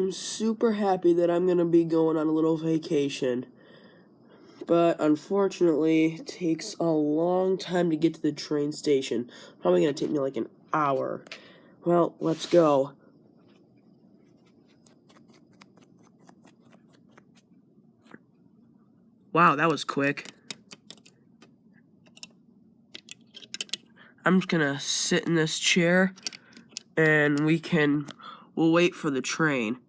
I'm super happy that I'm gonna be going on a little vacation. But unfortunately, it takes a long time to get to the train station. Probably gonna take me like an hour. Well, let's go. Wow, that was quick. I'm just gonna sit in this chair and we'll wait for the train.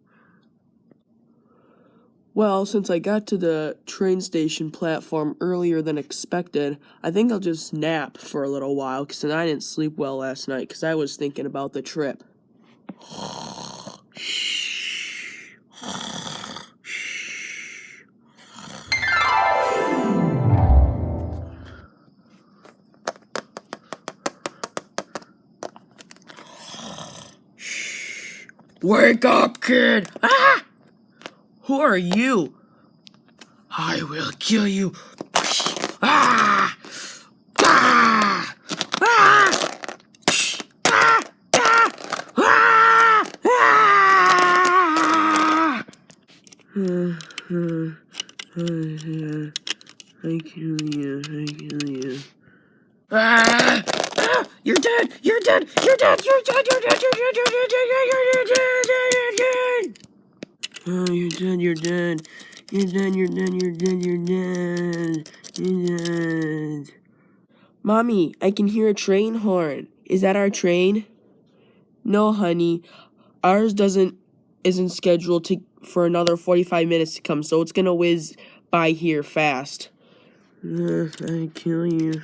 Well, since I got to the train station platform earlier than expected, I think I'll just nap for a little while, because I didn't sleep well last night, because I was thinking about the trip. Wake up, kid! Ah! Who are you? I will kill you. Ah! Ah! Ah! Ah! Ah! Ah! Ah! I kill you. I kill you. Ah! Ah! You're dead! You're dead! You're dead! You're dead! You're dead! You're dead! You're dead! You're dead! You're dead! Oh, you're dead! You're dead! You're dead! You're dead! You're dead! You're dead! You're dead! Mommy, I can hear a train horn. Is that our train? No, honey. Ours isn't scheduled for another 45 minutes to come, so it's gonna whiz by here fast. I kill you.